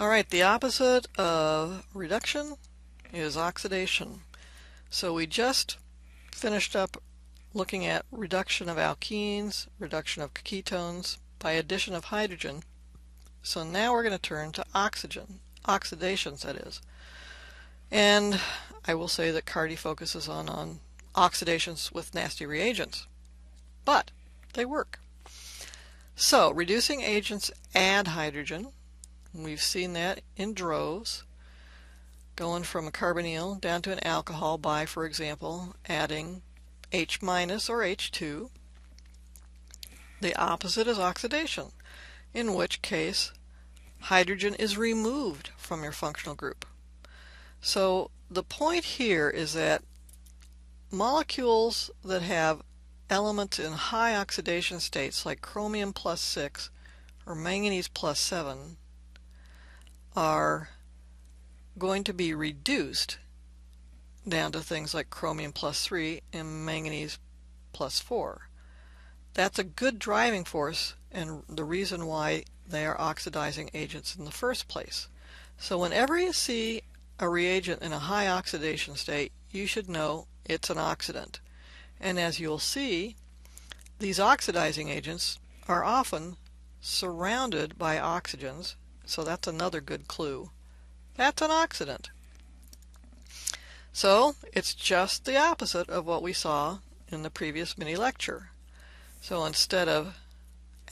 Alright, the opposite of reduction is oxidation. So we just finished up looking at reduction of alkenes, reduction of ketones by addition of hydrogen. So now we're going to turn to oxidations that is. And I will say that CARDI focuses on oxidations with nasty reagents. But they work. So reducing agents add hydrogen. We've seen that in droves, going from a carbonyl down to an alcohol by, for example, adding H- or H2. The opposite is oxidation, in which case hydrogen is removed from your functional group. So the point here is that molecules that have elements in high oxidation states like chromium plus 6 or manganese plus 7 are going to be reduced down to things like chromium plus 3 and manganese plus 4. That's a good driving force and the reason why they are oxidizing agents in the first place. So whenever you see a reagent in a high oxidation state, you should know it's an oxidant. And as you'll see, these oxidizing agents are often surrounded by oxygens, so that's another good clue. That's an oxidant. So it's just the opposite of what we saw in the previous mini lecture. So instead of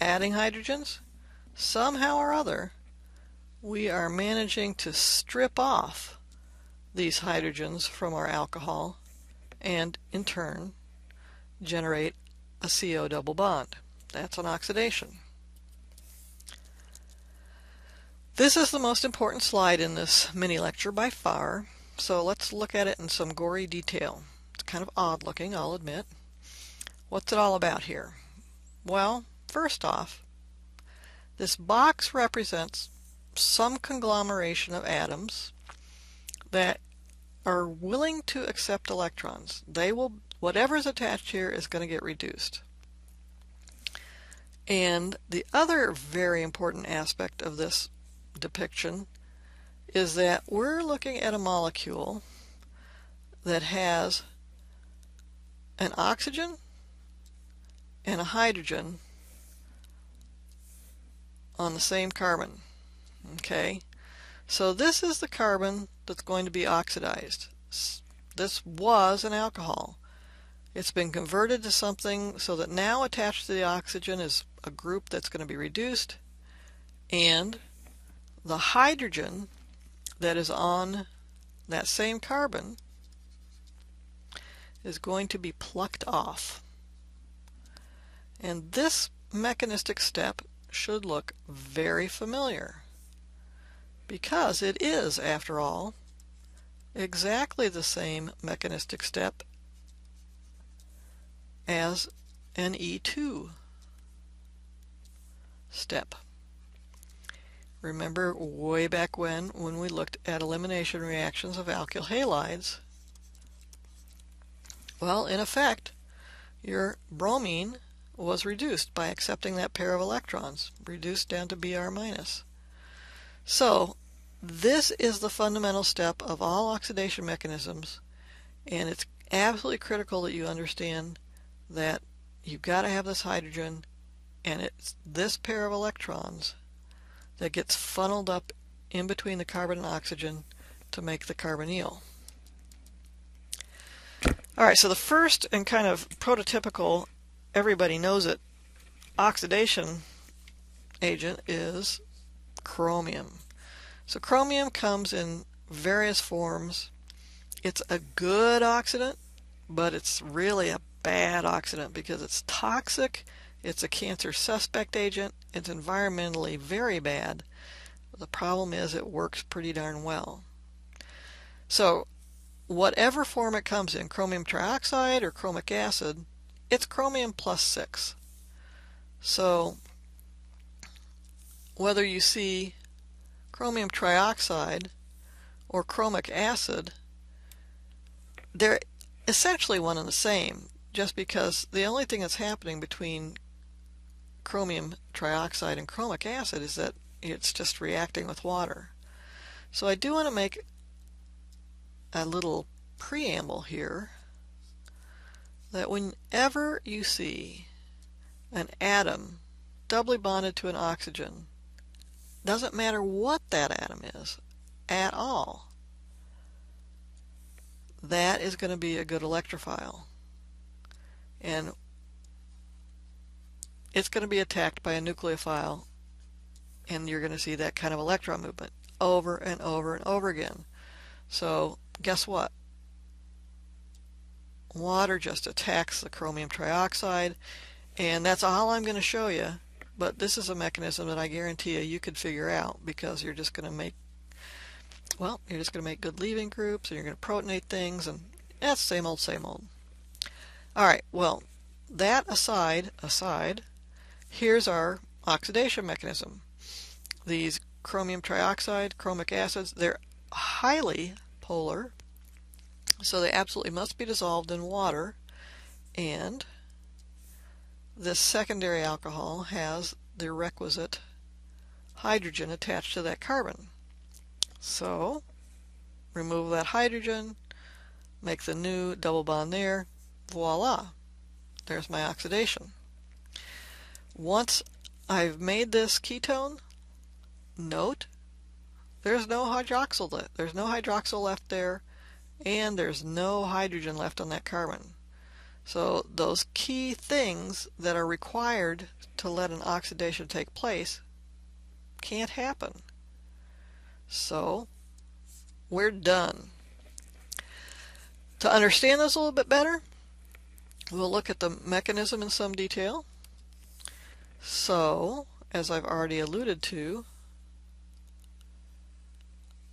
adding hydrogens, somehow or other, we are managing to strip off these hydrogens from our alcohol and in turn generate a CO double bond. That's an oxidation. This is the most important slide in this mini lecture by far, so let's look at it in some gory detail. It's kind of odd looking, I'll admit. What's it all about here? Well, first off, this box represents some conglomeration of atoms that are willing to accept electrons. Whatever's attached here is going to get reduced. And the other very important aspect of this depiction is that we're looking at a molecule that has an oxygen and a hydrogen on the same carbon. Okay, so this is the carbon that's going to be oxidized. This was an alcohol. It's been converted to something so that now attached to the oxygen is a group that's going to be reduced, and the hydrogen that is on that same carbon is going to be plucked off. And this mechanistic step should look very familiar because it is, after all, exactly the same mechanistic step as an E2 step. Remember way back when we looked at elimination reactions of alkyl halides? Well, in effect, your bromine was reduced by accepting that pair of electrons, reduced down to Br minus. So this is the fundamental step of all oxidation mechanisms, and it's absolutely critical that you understand that you've got to have this hydrogen, and it's this pair of electrons that gets funneled up in between the carbon and oxygen to make the carbonyl. Alright, so the first and kind of prototypical, everybody knows it, oxidation agent is chromium. So chromium comes in various forms. It's a good oxidant, but it's really a bad oxidant because it's toxic, it's a cancer suspect agent, it's environmentally very bad. The problem is it works pretty darn well. So whatever form it comes in, chromium trioxide or chromic acid, it's chromium plus 6. So whether you see chromium trioxide or chromic acid, they're essentially one and the same, just because the only thing that's happening between chromium trioxide and chromic acid is that it's just reacting with water. So I do want to make a little preamble here that whenever you see an atom doubly bonded to an oxygen, doesn't matter what that atom is at all, that is going to be a good electrophile. And it's going to be attacked by a nucleophile, and you're going to see that kind of electron movement over and over and over again. So guess what? Water just attacks the chromium trioxide, and that's all I'm going to show you. But this is a mechanism that I guarantee you could figure out, because you're just going to make, well, you're just going to make good leaving groups, and you're going to protonate things, and that's same old, same old. All right, well, that aside, here's our oxidation mechanism. These chromium trioxide, chromic acids, they're highly polar, so they absolutely must be dissolved in water, and this secondary alcohol has the requisite hydrogen attached to that carbon. So remove that hydrogen, make the new double bond there, voila, there's my oxidation. Once I've made this ketone, note there's no hydroxyl left there, and there's no hydrogen left on that carbon. So those key things that are required to let an oxidation take place can't happen. So we're done. To understand this a little bit better, we'll look at the mechanism in some detail. So, as I've already alluded to,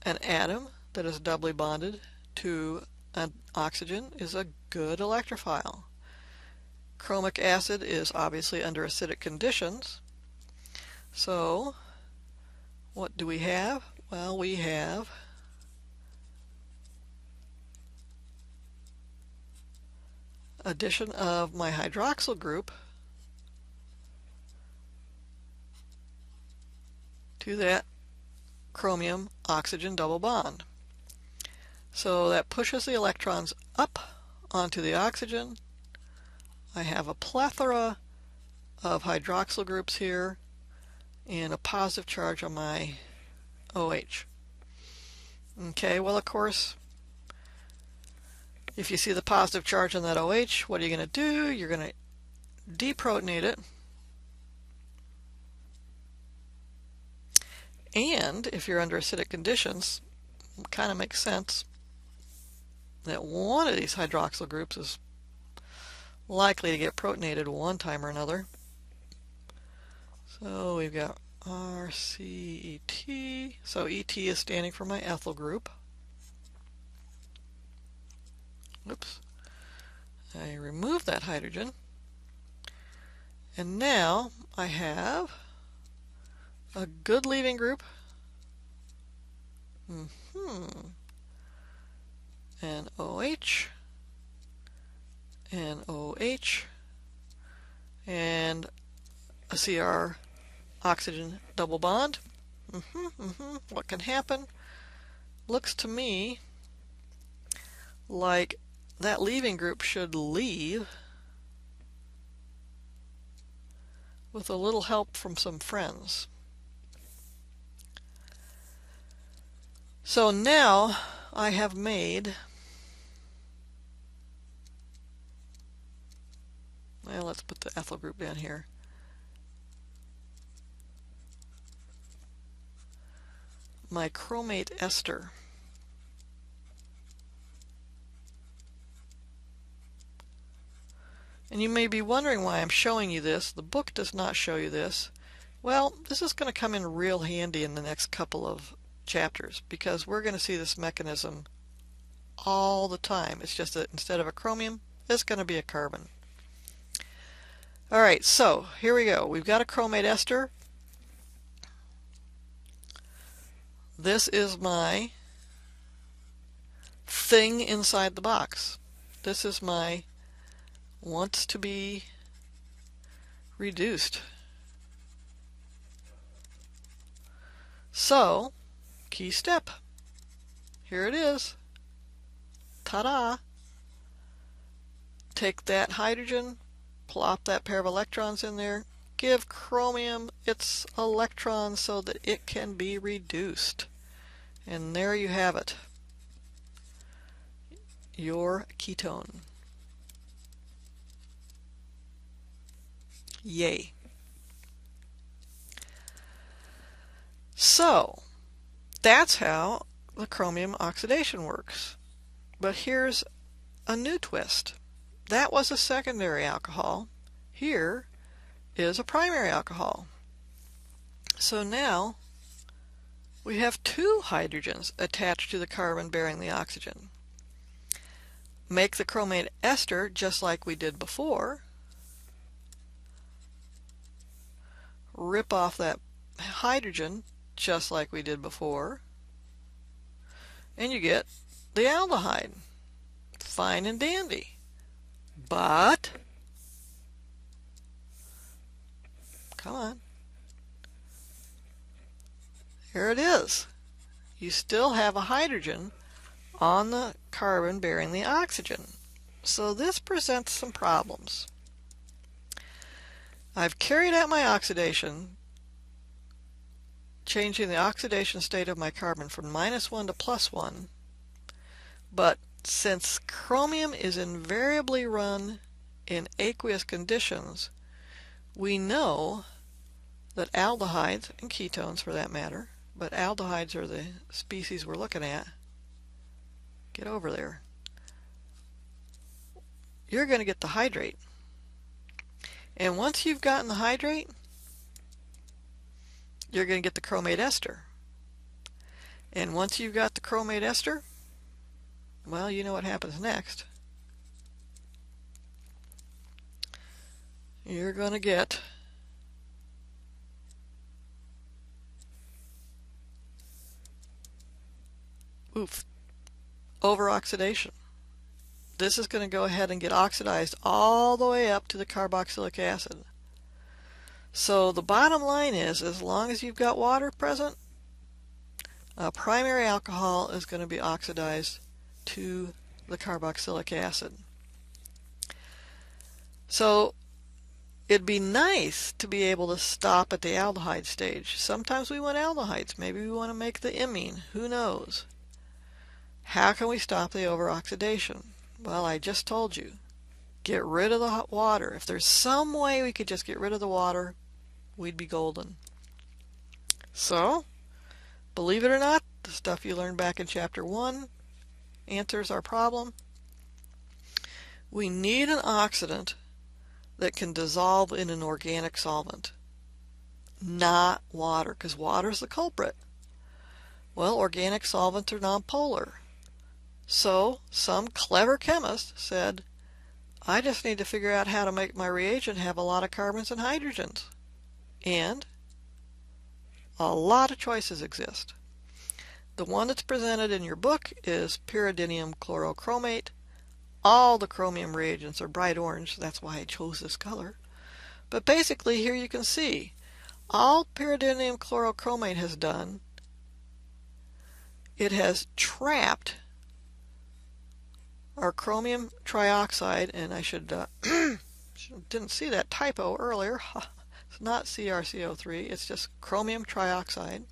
an atom that is doubly bonded to an oxygen is a good electrophile. Chromic acid is obviously under acidic conditions. So, what do we have? Well, we have addition of my hydroxyl group to that chromium oxygen double bond. So that pushes the electrons up onto the oxygen. I have a plethora of hydroxyl groups here and a positive charge on my OH. Okay, well, of course, if you see the positive charge on that OH, what are you going to do? You're going to deprotonate it. And if you're under acidic conditions, it kind of makes sense that one of these hydroxyl groups is likely to get protonated one time or another. So we've got RCET. So ET is standing for my ethyl group. Oops. I remove that hydrogen. And now I have a good leaving group. And OH, and OH, and a CR oxygen double bond. What can happen? Looks to me like that leaving group should leave with a little help from some friends. So now I have made, well, let's put the ethyl group down here. My chromate ester. And you may be wondering why I'm showing you this. The book does not show you this. Well, this is going to come in real handy in the next couple of chapters, because we're going to see this mechanism all the time. It's just that instead of a chromium, it's going to be a carbon. Alright, so here we go. We've got a chromate ester. This is my thing inside the box. This is my wants to be reduced. So, key step. Here it is. Ta-da! Take that hydrogen, plop that pair of electrons in there, give chromium its electrons so that it can be reduced. And there you have it. Your ketone. Yay. So, that's how the chromium oxidation works. But here's a new twist. That was a secondary alcohol. Here is a primary alcohol. So now we have two hydrogens attached to the carbon bearing the oxygen. Make the chromate ester just like we did before. Rip off that hydrogen just like we did before. And you get the aldehyde. Fine and dandy. But, come on, here it is. You still have a hydrogen on the carbon bearing the oxygen. So this presents some problems. I've carried out my oxidation, changing the oxidation state of my carbon from -1 to +1, but since chromium is invariably run in aqueous conditions, we know that aldehydes, and ketones for that matter, but aldehydes are the species we're looking at. Get over there. You're going to get the hydrate. And once you've gotten the hydrate, you're going to get the chromate ester. And once you've got the chromate ester, well, you know what happens next. You're going to get over-oxidation. This is going to go ahead and get oxidized all the way up to the carboxylic acid. So the bottom line is, as long as you've got water present, a primary alcohol is going to be oxidized to the carboxylic acid. So it'd be nice to be able to stop at the aldehyde stage. Sometimes we want aldehydes. Maybe we want to make the imine. Who knows? How can we stop the over-oxidation? Well, I just told you. Get rid of the hot water. If there's some way we could just get rid of the water, we'd be golden. So, believe it or not, the stuff you learned back in Chapter 1 answers our problem. We need an oxidant that can dissolve in an organic solvent, not water, because water is the culprit. Well, organic solvents are nonpolar. So some clever chemist said, I just need to figure out how to make my reagent have a lot of carbons and hydrogens. And a lot of choices exist. The one that's presented in your book is pyridinium chlorochromate. All the chromium reagents are bright orange. That's why I chose this color. But basically, here you can see all pyridinium chlorochromate has done, it has trapped our chromium trioxide, and I didn't see that typo earlier. It's not CrCO3, it's just chromium trioxide.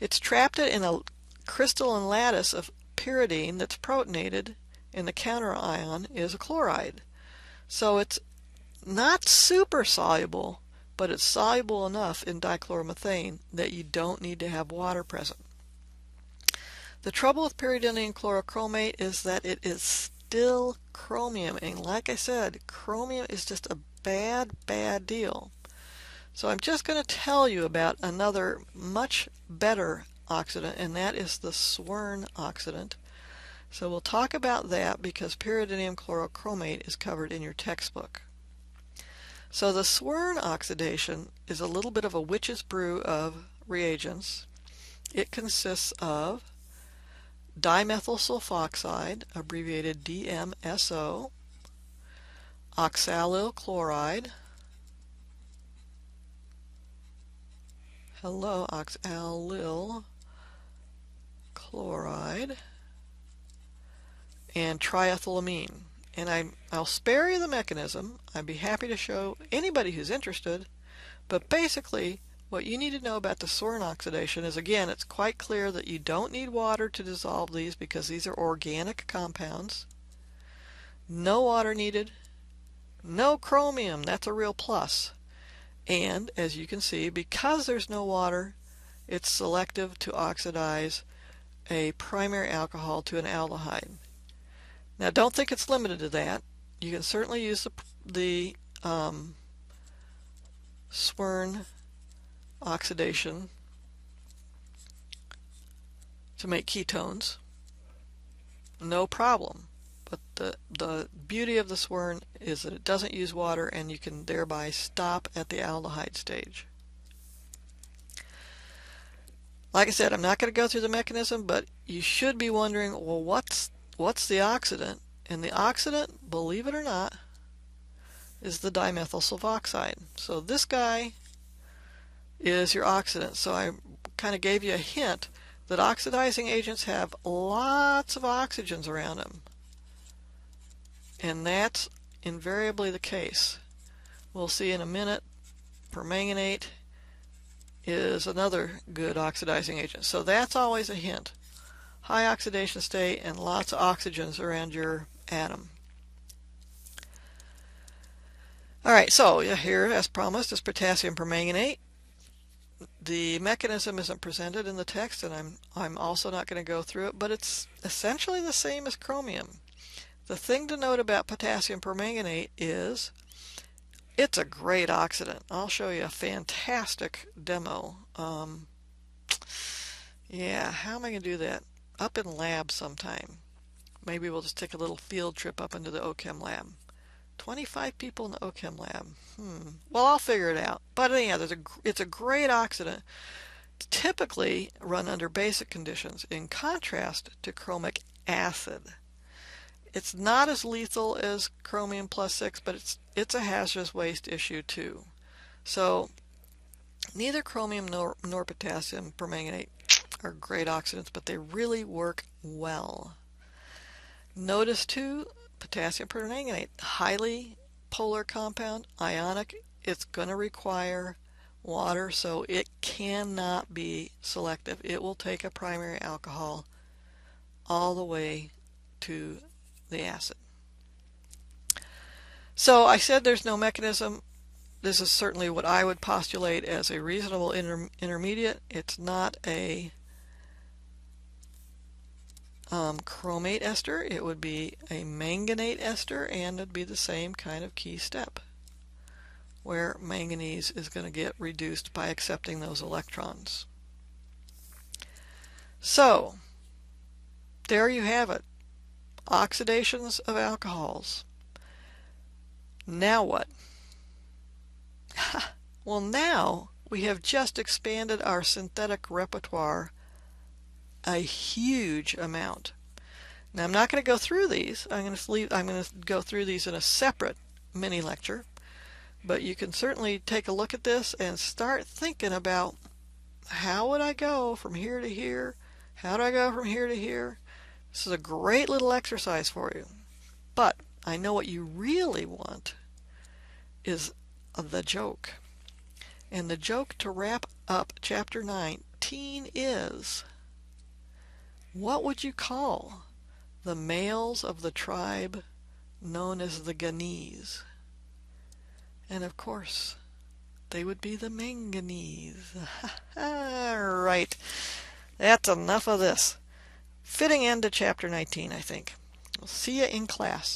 It's trapped it in a crystalline lattice of pyridine that's protonated, and the counter ion is a chloride. So it's not super soluble, but it's soluble enough in dichloromethane that you don't need to have water present. The trouble with pyridinium chlorochromate is that it is still chromium, and like I said, chromium is just a bad deal. So I'm just going to tell you about another much better oxidant, and that is the Swern oxidant. So we'll talk about that because pyridinium chlorochromate is covered in your textbook. So the Swern oxidation is a little bit of a witch's brew of reagents. It consists of dimethyl sulfoxide, abbreviated DMSO, oxalyl chloride, oxalyl chloride, and triethylamine. And I'll spare you the mechanism. I'd be happy to show anybody who's interested. But basically, what you need to know about the Swern oxidation is, again, it's quite clear that you don't need water to dissolve these because these are organic compounds. No water needed. No chromium. That's a real plus. And, as you can see, because there's no water, it's selective to oxidize a primary alcohol to an aldehyde. Now, don't think it's limited to that. You can certainly use the Swern oxidation to make ketones. No problem. But the beauty of the Swern is that it doesn't use water, and you can thereby stop at the aldehyde stage. Like I said, I'm not going to go through the mechanism, but you should be wondering, well, what's the oxidant? And the oxidant, believe it or not, is the dimethyl sulfoxide. So this guy is your oxidant. So I kind of gave you a hint that oxidizing agents have lots of oxygens around them. And that's invariably the case. We'll see in a minute, permanganate is another good oxidizing agent. So that's always a hint. High oxidation state and lots of oxygens around your atom. Alright, so here, as promised, is potassium permanganate. The mechanism isn't presented in the text, and I'm also not going to go through it, but it's essentially the same as chromium. The thing to note about potassium permanganate is it's a great oxidant. I'll show you a fantastic demo. Yeah, how am I going to do that? Up in lab sometime. Maybe we'll just take a little field trip up into the O-Chem lab. 25 people in the O-Chem lab. Well, I'll figure it out. But anyhow, it's a great oxidant. Typically run under basic conditions, in contrast to chromic acid. It's not as lethal as chromium plus 6, but it's a hazardous waste issue too. So neither chromium nor potassium permanganate are great oxidants, but they really work well. Notice too, potassium permanganate, highly polar compound, ionic. It's going to require water, so it cannot be selective. It will take a primary alcohol all the way to the acid. So I said there's no mechanism. This is certainly what I would postulate as a reasonable intermediate. It's not a chromate ester. It would be a manganate ester, and it'd be the same kind of key step where manganese is going to get reduced by accepting those electrons. So there you have it. Oxidations of alcohols. Now what? Well, now we have just expanded our synthetic repertoire a huge amount. Now I'm not going to go through these. I'm going to go through these in a separate mini lecture, but you can certainly take a look at this and start thinking about, how would I go from here to here? How do I go from here to here? This is a great little exercise for you. But I know what you really want is the joke. And the joke to wrap up chapter 19 is, what would you call the males of the tribe known as the Ganese? And of course, they would be the manganese. Right. That's enough of this. Fitting end to chapter 19, I think. We'll see you in class.